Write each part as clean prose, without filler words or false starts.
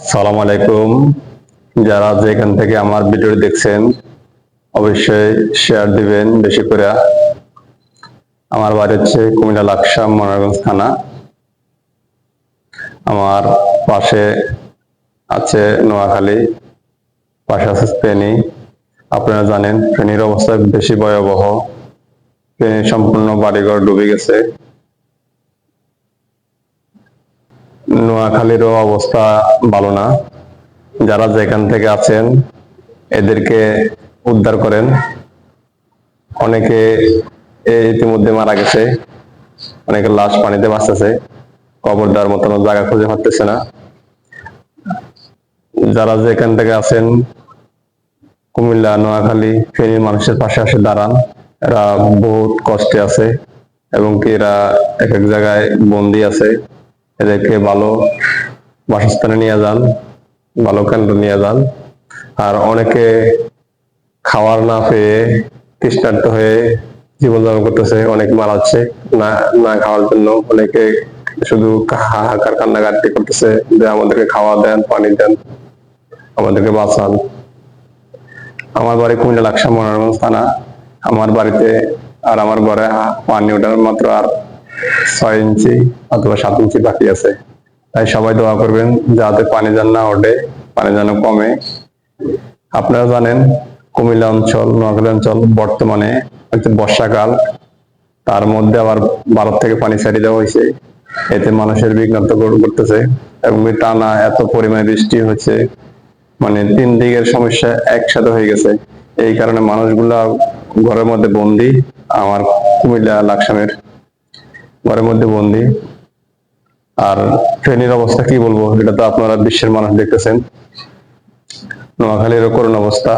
সালাম আলাইকুম। যারা যেখান থেকে আমার ভিডিও দেখছেন অবশ্যই শেয়ার দিবেন বেশি করে। আমার বাড়ি হচ্ছে কুমিল্লা লাকসাম মনোরগঞ্জ থানা। আমার পাশে আছে নোয়াখালী, পাশে আছে ফেনী। আপনারা জানেন ফেনীর অবস্থা বেশি ভয়াবহ। ফেনী সম্পূর্ণ বাড়িঘর ডুবে গেছে। নোয়াখালীরও অবস্থা ভালো না। যারা যেখান থেকে আছেন এদেরকে উদ্ধার করেন। অনেকে ইতিমধ্যে মারা গেছে, অনেকের লাশ পানিতে ভাসতেছে, কবর দেওয়ার মতন জায়গা খুঁজে পাচ্ছে না। যারা যেখান থেকে আছেন কুমিল্লা, নোয়াখালী, ফেনীর মানুষের পাশে আসে দাঁড়ান। এরা বহুত কষ্টে আছে এবং কি এরা এক এক জায়গায় বন্দি আছে। এদেরকে ভালো বাসস্থানে নিয়ে যান, ভালো কেন্দ্র নিয়ে যান। আর অনেকে খাওয়ার না পেয়ে তৃষ্ণার্ত হয়ে জীবনযাপন করতেছে, অনেক মারা যাচ্ছে না না খাওয়ার জন্য। অনেকে শুধু হাহাকার কান্নাকাটি করতেছে যে আমাদেরকে খাওয়া দেন, পানি দেন, আমাদেরকে বাঁচান। আমার বাড়ি কুমিল্লা লাকসাম মনোরগঞ্জ থানা। আমার বাড়িতে আর আমার ঘরে পানি ওঠার মাত্র আর 6 ইঞ্চি অথবা 7 ইঞ্চি বাকি আছে। তাই সবাই দোয়া করবেন যাতে পানি যেন না ওঠে, পানি যেন কমে। আপনারা জানেন কুমিল্লা অঞ্চল, নোয়াখালী অঞ্চল বর্তমানে হচ্ছে বর্ষাকাল, তার মধ্যে আবার ভারত থেকে পানি ছাড়িয়ে দেওয়া হয়েছে। এতে মানুষের বিঘ্নত করতেছে এবং টানা এত পরিমাণে বৃষ্টি হচ্ছে, মানে 3 দিকের সমস্যা একসাথে হয়ে গেছে। এই কারণে মানুষগুলা ঘরের মধ্যে বন্দি। আমার কুমিল্লা লাকসামের ঘরের মধ্যে বন্দি। আর ফেনীর অবস্থা কি বলবো, এটা তো আপনারা বিশ্বের মানুষ দেখতেছেন। নোয়াখালীরও করুণ অবস্থা।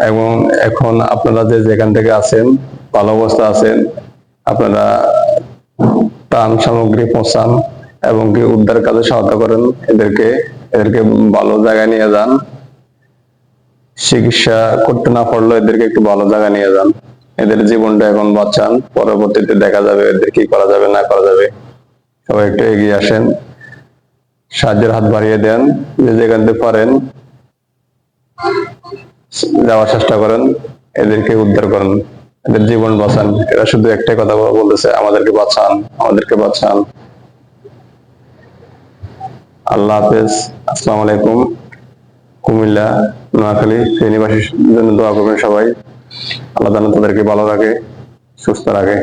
এবং এখন আপনারা যে যেখান থেকে আছেন ভালো অবস্থা আছেন, আপনারা ত্রাণ সামগ্রী পৌঁছান এবং কি উদ্ধার কাজে সহায়তা করেন। এদেরকে এদেরকে ভালো জায়গায় নিয়ে যান। চিকিৎসা করতে না পারলেও এদেরকে একটু ভালো জায়গায় নিয়ে যান। এদের জীবনটা এখন বাঁচান, পরবর্তীতে দেখা যাবে এদের কি করা যাবে না করা যাবে। সবাই একটু এগিয়ে আসেন, সাহায্যের হাত বাড়িয়ে দেন, যে যেখান থেকে পারেন যাওয়ার চেষ্টা করেন, এদেরকে উদ্ধার করেন, এদের জীবন বাঁচান। এরা শুধু একটাই কথা বলতেছে, আমাদেরকে বাঁচান, আমাদেরকে বাঁচান। আল্লাহ হাফেজ, আসসালামু আলাইকুম। কুমিল্লা, নোয়াখালী, ফেনীবাসীর জন্য দোয়া করবেন সবাই। আল্লাহ যেন তাদেরকে ভালো রাখে, সুস্থ রাখে।